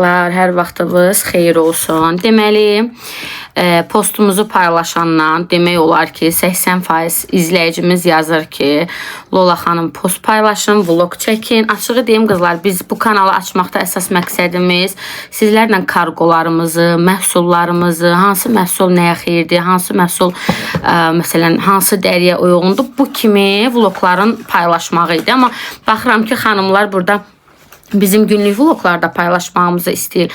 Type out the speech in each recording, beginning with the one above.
Hər vaxtınız xeyir olsun. Deməli, postumuzu paylaşandan demək olar ki, 80% izləyicimiz yazır ki, Lola xanım post paylaşın, vlog çəkin. Açığı deyim qızlar, biz bu kanalı açmaqda əsas məqsədimiz sizlərlə kargolarımızı, məhsullarımızı, hansı məhsul nəyə xeyirdir, hansı məhsul məsələn, hansı dəriyə uyğundur, bu kimi vlogların paylaşmağı idi. Amma baxıram ki, xanımlar burada bizim günlük vloglarda paylaşmağımızı istəyir.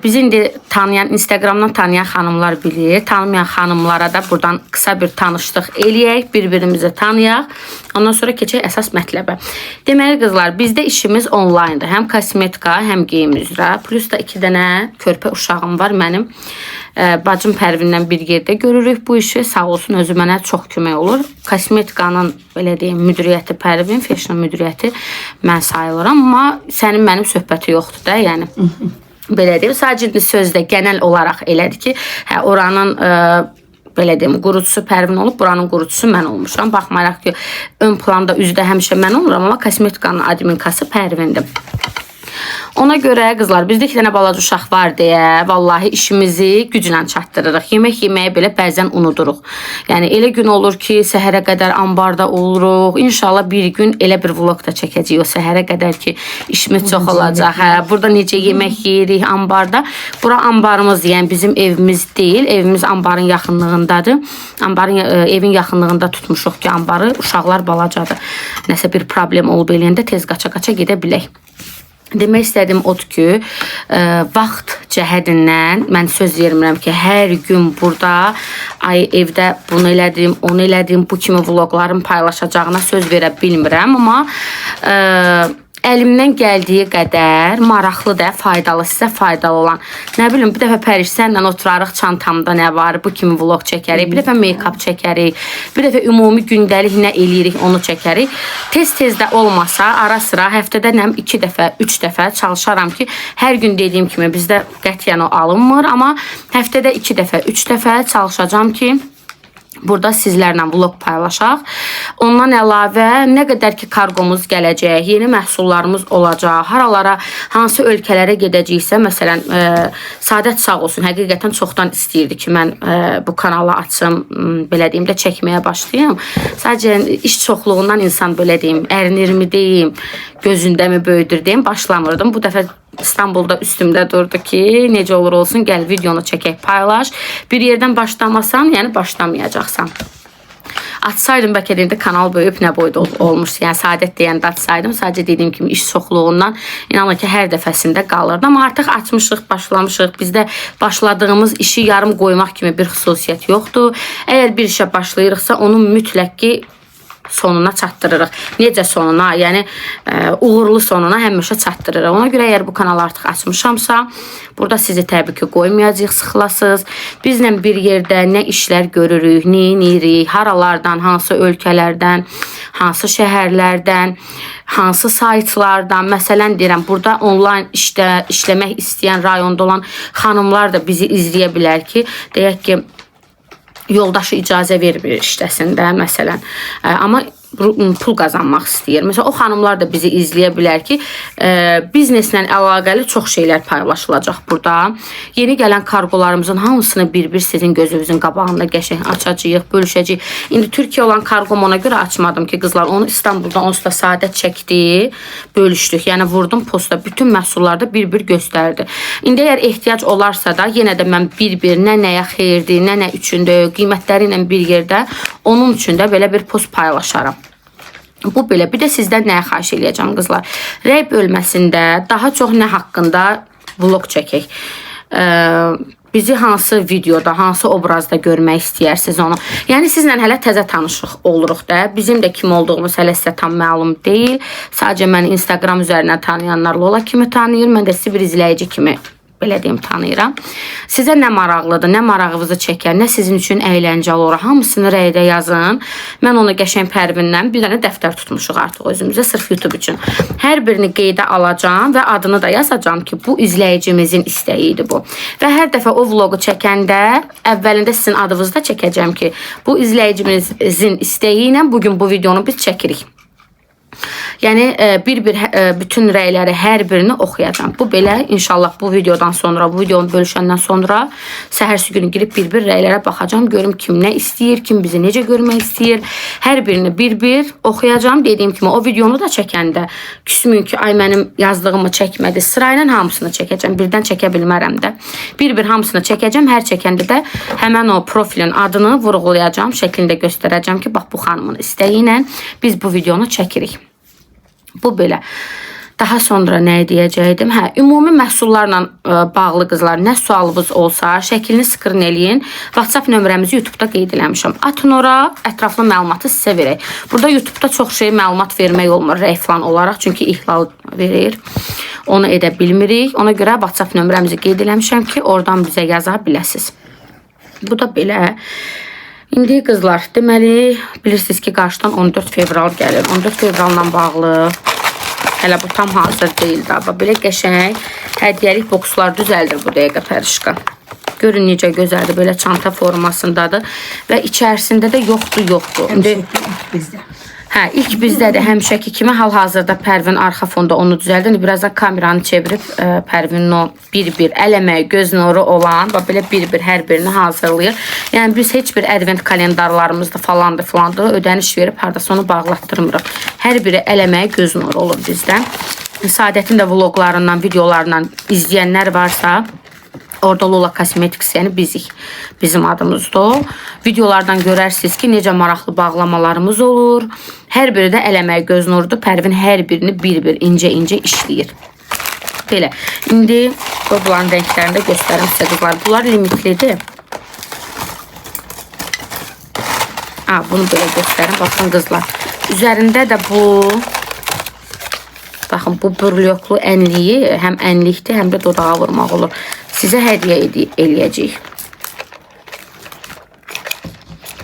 Bizi indi tanıyan, Instagramdan tanıyan xanımlar bilir. Tanımayan xanımlara da buradan kısa bir tanışlıq eləyək, bir-birimizi tanıyaq. Ondan sonra keçək əsas mətləbə. Deməli qızlar, bizdə işimiz onlayndır. Həm kosmetika, həm geyim üzrə. Plus da 2 dənə körpə uşağım var mənim. Bacım Pərvindən bir yerdə görürük bu işi. Sağ olsun, özü mənə çox kömək olur. Kosmetikanın, belə deyim, müdiriyyəti Pərvin, fashion müdiriyyəti mən sayılıram. Amma sənin mənim söhbəti yoxdur da, yəni. Belə deyim, sadəcə sözdə genel olaraq elədir ki, oranın belə deyim, qurucusu Pərvin olub, buranın qurucusu mən olmuşam. Baxmayaraq ki, ön planda üzdə həmişə mən oluram, amma kosmetikanın adminkası Pərvindir. Ona görə qızlar, bizdə 2 dənə balaca uşaq var deyə, vallahi işimizi güclə çatdırırıq. Yemək yeməyi belə bəzən unuduruq. Yəni elə gün olur ki, səhərə qədər ambarda oluruq. İnşallah bir gün elə bir vlog da çəkəcəyik o səhərə qədər ki, işimiz çox olacaq. Burada necə yemək yeyirik ambarda. Bura ambarımız, yəni bizim evimiz deyil. Evimiz ambarın yaxınlığındadır. Evin yaxınlığında tutmuşuq ki, ambarı. Uşaqlar balacadır. Nəsə bir problem olub eləyəndə tez qaça-qaça gedə bilək. Demək istədim odur ki, vaxt cəhədindən mən söz vermirəm ki, hər gün burada evdə bunu elədim, onu elədim, bu kimi vlogların paylaşacağına söz verə bilmirəm. Amma əlimdən gəldiyi qədər maraqlı da, faydalı, sizə faydalı olan. Nə bilim, bir dəfə Pəriş sənlə oturarıq, çantamda nə var, bu kimi vlog çəkərik, bir dəfə make-up çəkərik, bir dəfə ümumi gündəlik nə eləyirik, onu çəkərik. Tez-tez də olmasa, ara sıra həftədə 2 dəfə, 3 dəfə çalışaram ki, hər gün dediyim kimi bizdə qətiyyən o alınmır, amma həftədə 2 dəfə, 3 dəfə çalışacağam ki, burada sizlərlə vlog paylaşaq. Ondan əlavə nə qədər ki kargomuz gələcək, yeni məhsullarımız olacaq, haralara, hansı ölkələrə gedəcəksə, məsələn, Sadət sağ olsun, həqiqətən çoxdan istəyirdi ki, mən bu kanalı açım, belə deyim də çəkməyə başlayayım. Sadəcə iş çoxluğundan insan, belə deyim, ərinirmi deyim, gözündəmi böyüdür deyim, başlamırdım. Bu dəfə İstanbulda üstümdə durdu ki, necə olur olsun, gəl videonu çəkək, paylaş. Bir yerdən başlamasan, yəni başlamayacaqsan. Açsaydım, bəlkə deyim də kanal böyüyüb nə boyda olmuş. Yəni Sadət deyəndə açsaydım, sadəcə dediyim kimi iş çoxluğundan inanın ki, hər dəfəsində qalırdı. Amma artıq açmışıq, başlamışıq. Bizdə başladığımız işi yarım qoymaq kimi bir xüsusiyyət yoxdur. Əgər bir işə başlayırıqsa, onu mütləq ki, sonuna çatdırırıq. Necə sonuna? Yəni uğurlu sonuna həmişə çatdırırıq. Ona görə əgər bu kanalı artıq açmışamsa, burada sizi təbii ki qoymayacağıq, sıxılasız. Bizlə bir yerdə nə işlər görürük, nə edirik, haralardan, hansı ölkələrdən, hansı şəhərlərdən, hansı saytlardan. Məsələn deyirəm, burada onlayn işləmək istəyən rayonda olan xanımlar da bizi izləyə bilər ki, deyək ki, yoldaşı icazə vermir işləsin də, məsələn. Amma pul qazanmaq istəyir. Məsələn, o xanımlar da bizi izləyə bilər ki, bizneslə əlaqəli çox şeylər paylaşılacaq burada. Yeni gələn kargolarımızın hamısını bir-bir sizin gözünüzün qabağında qəşəng açacağıq, bölüşəcəyik. İndi Türkiyə olan kargom ona görə açmadım ki, qızlar, onu İstanbulda onsuz da Sadət çəkdi, bölüşdük. Yəni vurdum posta, bütün məhsullarda bir-bir göstərdi. İndi əgər ehtiyac olarsa da, yenə də mən bir-bir nə nəyə xeyirdir, nə üçündür, qiymətləri ilə bir yerdə onun üçün də belə bir post paylaşaram. Bu belə. Bir də sizdən nəyə xahiş eləyəcəm qızlar? Rəy bölməsində daha çox nə haqqında vlog çəkək? Bizi hansı videoda, hansı obrazda görmək istəyirsiniz onu? Yəni sizlə hələ təzə tanışıq oluruq da. Bizim də kim olduğumuz hələ sizə tam məlum deyil. Sadəcə məni Instagram üzərindən tanıyanlar Lola kimi tanıyır. Mən də sizi bir izləyici kimi belə deyim, tanıyıram. Sizə nə maraqlıdır, nə marağınızı çəkər, nə sizin üçün əyləncəli olur, hamısını rəydə yazın. Mən onu qəşəng Pərvindən bir dənə dəftər tutmuşuq artıq özümüzə, sırf YouTube üçün. Hər birini qeydə alacağım və adını da yazacağım ki, bu izləyicimizin istəyidir bu. Və hər dəfə o vlogu çəkəndə əvvəlində sizin adınızı da çəkəcəm ki, bu izləyicimizin istəyi ilə bugün bu videonu biz çəkirik. Yəni bir-bir bütün rəyləri hər birini oxuyacağam. Bu belə inşallah bu videodan sonra, bu videonu bölüşəndən sonra səhərsi günü girib bir-bir rəylərə baxacağam. Görüm kim nə istəyir, kim bizi necə görmək istəyir. Hər birini bir-bir oxuyacağam. Dediyim kimi o videonu da çəkəndə küsməyin ki, ay mənim yazdığımı çəkmədi. Sırayla hamısını çəkəcəm. Birdən çəkə bilmərəm də. Bir-bir hamısını çəkəcəm. Hər çəkəndə də həmən o profilin adını vurğulayacağam. Şəklində göstərəcəm ki, bax bu xanımın istəyi ilə biz bu videonu çəkirik. Bu belə. Daha sonra nə deyəcəydim? Hə, ümumi məhsullarla bağlı qızlar nə sualınız olsa, şəklini skrin eləyin. WhatsApp nömrəmizi YouTube'da qeyd eləmişəm. Atın ora, ətraflı məlumatı sizə verək. Burada YouTube'da çox şey məlumat vermək olmur rəy falan olaraq, çünki ihlal verir. Onu edə bilmirik. Ona görə WhatsApp nömrəmizi qeyd eləmişəm ki, oradan bizə yaza biləsiniz. Bu da belə. İndi qızlar, deməli, bilirsiniz ki, qarşıdan 14 fevral gəlir. 14 fevralla bağlı hələ bu tam hazır deyil də. Belə qəşəng hədiyyəlik bokslar düzəldir bu dəqiqə Pərişqa. Görün necə gözəldir, belə çanta formasındadır və içərisində də yoxdur. İndi hə, ilk bizdədir həmişəki kimi hal-hazırda Pərvin arxa fonda onu düzəldir. Birazdan kameranı çevirib Pərvinin o bir-bir əl əməyi, göz nuru olan və belə bir-bir hər birini hazırlayır. Yəni biz heç bir advent kalendarlarımızda falandır, ödəniş verib hardasa onu bağlatdırmırıq. Hər biri əl əməyi, göz nuru olur bizdən. Saadətin də vloglarından, videolarından izləyənlər varsa, orada Lola Cosmetics, yəni bizik. Bizim adımızda o. Videolardan görərsiniz ki, necə maraqlı bağlamalarımız olur. Hər biri də əl əməyi, göz nurudur. Pərvin hər birini bir-bir incə-incə işləyir. Belə. İndi bunların rənglərini də göstərim sizə qızlar. Bunlar limitlidir. Bunu belə göstərim. Baxın qızlar. Üzərində də bu... Baxın, bu bürlöklü ənliyi həm ənlikdir, həm də dodağa vurmaq olur. Sizə hədiyyə eləyəcəyik.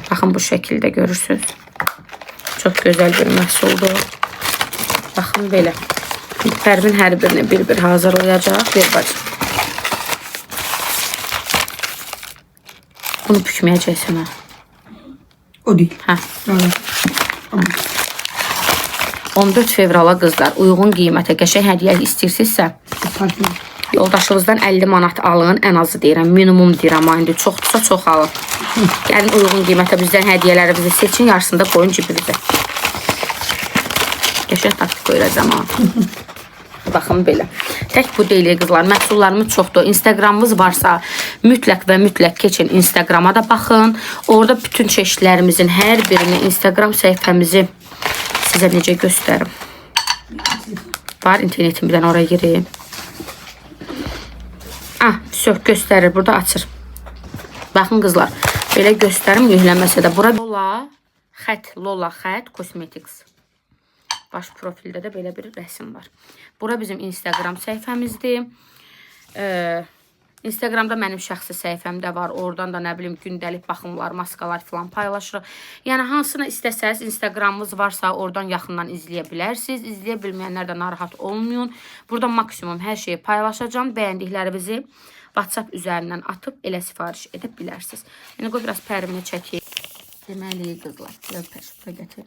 Baxın, bu şəkildə görürsünüz. Çox gözəl bir məhsuldur. Baxın, belə. Pərvin hər birini bir-bir hazırlayacaq. Ver bacım. Bunu bükməyəcəksən, ha? O deyil. Hə. 14 fevrala qızlar, uyğun qiymətə qəşəng hədiyyə istəyirsinizsə, yoldaşınızdan 50 manat alın, ən azı deyirəm, minimum deyirəm, indi çoxdursa çox alın. Gəlin uyğun qiymətə bizdən hədiyyələrimizi seçin, yarısında qoyun cibinizə. Qəşəng taktik öyrəcəm ha. Baxın belə. Tək bu deyil qızlar, məhsullarımız çoxdur. Instagramımız varsa mütləq və mütləq keçin Instagrama da baxın. Orada bütün çeşidlərimizin hər birini Instagram səhifəmizi sizə necə göstərim. Var internetimdən oraya gireyim. Göstərir, burada açır. Baxın qızlar, belə göstərim yüklənməsə də. Burada Lola Xət Cosmetics. Baş profildə də belə bir rəsim var. Bura bizim Instagram səhifəmizdir. Instagramda mənim şəxsi səhifəmdə var. Oradan da nə bilim gündəlik baxımlar, maskalar falan paylaşırıq. Yəni hansını istəsəz, Instagramımız varsa oradan yaxından izləyə bilərsiniz. İzləyə bilməyənlər də narahat olmayın. Burada maksimum hər şeyi paylaşacağım. Bəyəndiklərinizi WhatsApp üzərindən atıb elə sifariş edə bilərsiniz. Yəni qoy biraz pərvini çəkək. Deməli qızlar, biraz gətir.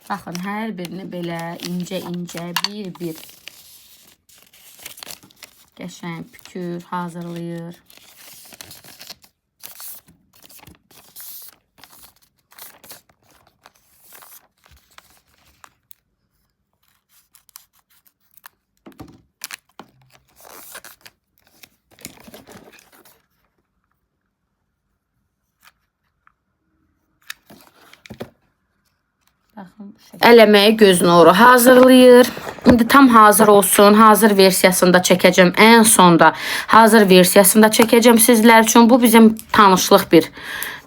Baxın, hər birini belə incə-incə, bir-bir qəşəng pükür hazırlayır. Əl əməyi, göz nuru hazırlayır. İndi tam hazır olsun. Hazır versiyasında çəkəcəm. Ən sonda hazır versiyasında çəkəcəm sizlər üçün. Bu bizim tanışlıq bir,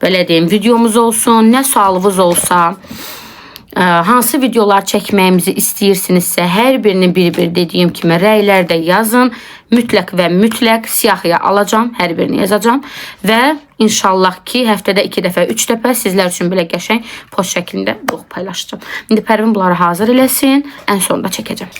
belə deyim, videomuz olsun. Nə sualınız olsa, hansı videolar çəkməyimizi istəyirsinizsə, hər birini bir-bir dediyim kimi rəylərdə yazın. Mütləq və mütləq siyahıya alacağım, hər birini yazacağım və inşallah ki, həftədə 2 dəfə, 3 dəfə sizlər üçün belə qəşəng post şəklində paylaşacağım. İndi Pərvin bunları hazır eləsin, ən sonunda çəkəcəm.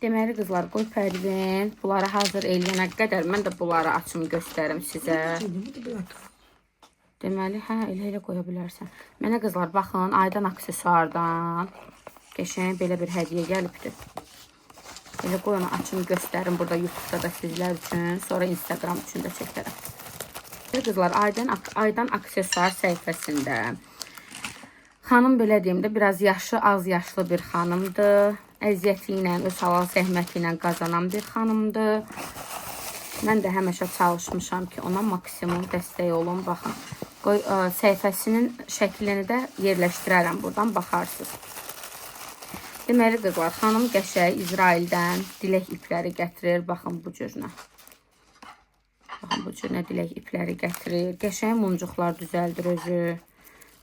Deməli qızlar, qoy Pərvin bunları hazır eləyənə qədər mən də bunları açım göstərim sizə. Deməli, hə, elə qoya bilərsən. Mənə qızlar, baxın, Aydan aksesuardan qəşəng belə bir hədiyyə gəlibdir. Elə qoy onu açım göstərim burada YouTube'da da sizlər üçün, sonra Instagram üçün də çəkərəm. Qızlar, Aydan aksesuar səhifəsində xanım belə deyim də biraz yaşı az yaşlı bir xanımdır. Əziyyəti ilə, öz halal zəhməti ilə qazanan bir xanımdır. Mən də həmişə çalışmışam ki, ona maksimum dəstək olun. Baxın, qoy səhifəsinin şəklini də yerləşdirərəm. Buradan baxarsınız. Deməli qızlar, xanım qəşəng İsraildən dilək ipləri gətirir. Baxın bu cürünə. Baxın bu cürünə dilək ipləri gətirir. Qəşəng muncuqlar düzəldir özü.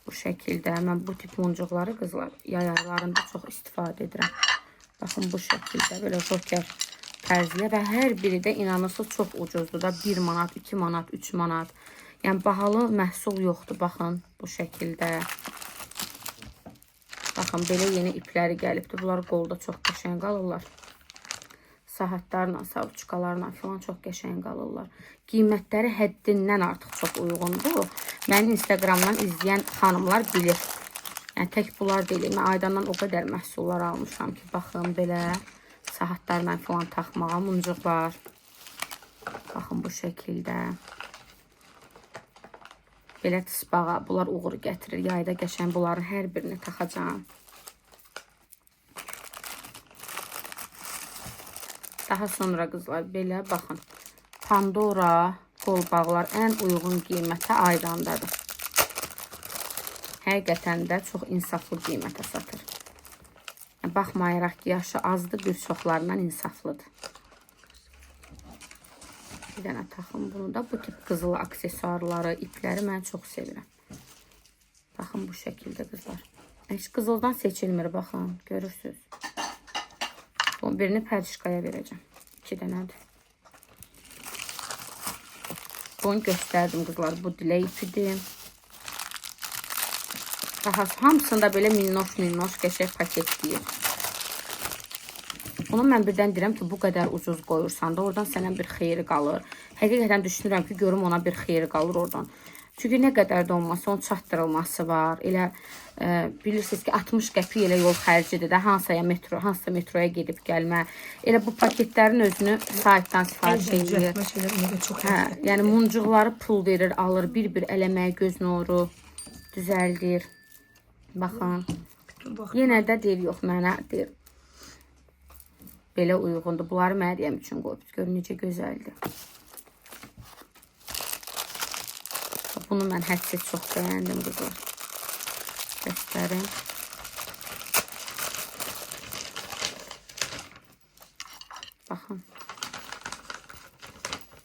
Bu şəkildə. Mən bu tip muncuqları qızlar yay aylarında çox istifadə edirəm. Baxın bu şəkildə belə joker tərziyə və hər biri də inanırsınız çox ucuzdur da 1 manat, 2 manat, 3 manat. Yəni bahalı məhsul yoxdur. Baxın bu şəkildə. Baxın belə yeni ipləri gəlibdir. Bunlar qolda çox qəşəng qalırlar. Saatlarla, savuçkalarla falan çox qəşəng qalırlar. Qiymətləri həddindən artıq çox uyğundur. Məni Instagramdan izləyən xanımlar bilir. Yəni tək bunlar deyil. Mən Aydandan o qədər məhsullar almışam ki, baxın belə saatlarla falan taxmağa muncuqlar. Baxın bu şəkildə. Belə tısbağa. Bunlar uğur gətirir. Yayda qəşəng bunların hər birini taxacağım. Daha sonra qızlar belə baxın. Pandora qolbağlar ən uyğun qiymətə Aydandadır. Həqiqətən də çox insaflı qiymətə satır. Baxmayaraq ki, yaşı azdır, bir çoxlarından insaflıdır. Bir dənə taxım bunu da. Bu tip qızıl aksesuarları, ipləri mən çox sevirəm. Baxın bu şəkildə qızlar. Heç qızıldan seçilmir, baxın, görürsünüz. Birini Pərişkaya verəcəm. 2 dənədir. Bunu göstərdim qızlar. Bu dilək ipidir. Hamısında belə minnoş qəşəng paketləyir. Bunu mən birdən deyirəm ki, bu qədər ucuz qoyursan da oradan sənə bir xeyri qalır. Həqiqətən düşünürəm ki, görüm ona bir xeyri qalır oradan. Çünki nə qədər də olmasa onun çatdırılması var. Elə bilirsiniz ki, 60 qəpik elə yol xərcidir də hansısa metroya gedib gəlmə. Elə bu paketlərin özünü saytdan sifariş edir. Yəni muncuqları pul verir, alır, bir-bir eləməyə göz nuru düzəldir. Baxın. Yenə də deyir, yox mənə deyir. Belə uyğundur. Bunları Məryəm üçün qoyub. Görün necə gözəldir. Bunu mən hədsiz çox bəyəndim qızlar. Göstərim. Baxın.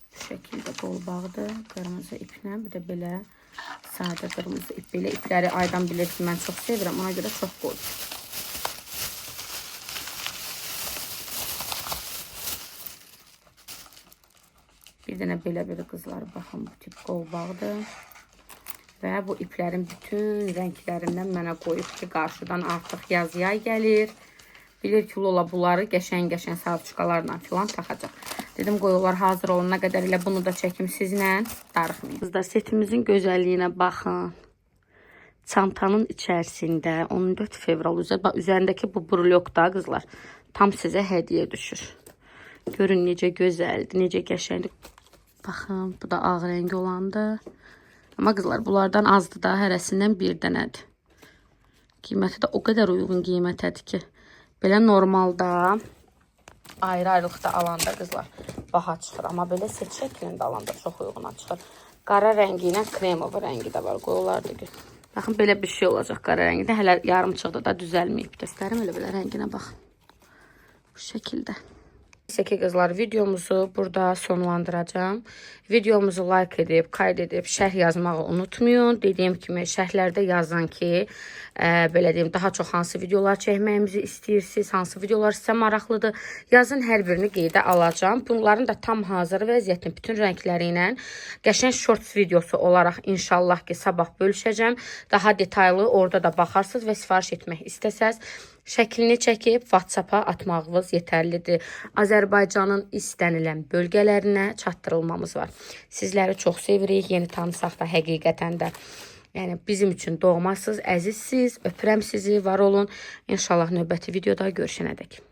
Bu şəkildə qolbağdır. Qırmızı iplə. Bir də belə sadə qırmızı ip. Belə ipləri Aydan bilir ki, mən çox sevirəm. Ona görə çox qoydum. Bir dənə belə bir qızlar. Baxın bu tip qolbağdır. Və bu iplərin bütün rənglərindən mənə qoyub ki, qarşıdan artıq yaz yay gəlir. Bilir ki, Lola bunları qəşəng-qəşəng savçuqalarla filan taxacaq. Dedim qoyular hazır olana qədər elə bunu da çəkim sizlə darıxmayın. Qızlar setimizin gözəlliyinə baxın. Çantanın içərisində 14 fevral üzərindəki bu burlyok da qızlar tam sizə hədiyyə düşür. Görün necə gözəldir, necə qəşəngdir. Baxın, bu da ağ rəngi olandı. Amma qızlar bunlardan azdır da, hərəsindən bir dənədir. Qiyməti də o qədər uyğun qiymətədir ki, belə normalda ayrı-ayrılıqda alanda qızlar baha çıxır. Amma belə set şəklində alanda çox uyğuna çıxır. Qara rəngi ilə kremov rəngi də var. Qoyular da baxın, belə bir şey olacaq qara rəngdə. Hələ yarımçıqda da düzəlməyib. Göstərim elə rənginə baxın. Bu şəkildə. Neyse ki qızlar, videomuzu burada sonlandıracağım. Videomuzu like edib, kaydedib, şərh yazmağı unutmayın. Dediyim kimi şərhlərdə yazın ki, belə deyim, daha çox hansı videolar çəkməyimizi istəyirsiniz, hansı videolar sizə maraqlıdır. Yazın, hər birini qeydə alacağım. Bunların da tam hazır vəziyyətin bütün rəngləri ilə qəşəng shorts videosu olaraq inşallah ki sabah bölüşəcəm. Daha detaylı orada da baxarsınız və sifariş etmək istəsəz şəklini çəkib WhatsApp-a atmağınız yetərlidir. Azərbaycanın istənilən bölgələrinə çatdırılmamız var. Sizləri çox sevirik. Yeni tanısaq da həqiqətən də yəni bizim üçün doğmasız, əzizsiz. Öpürəm sizi, var olun. İnşallah növbəti videoda görüşənədək.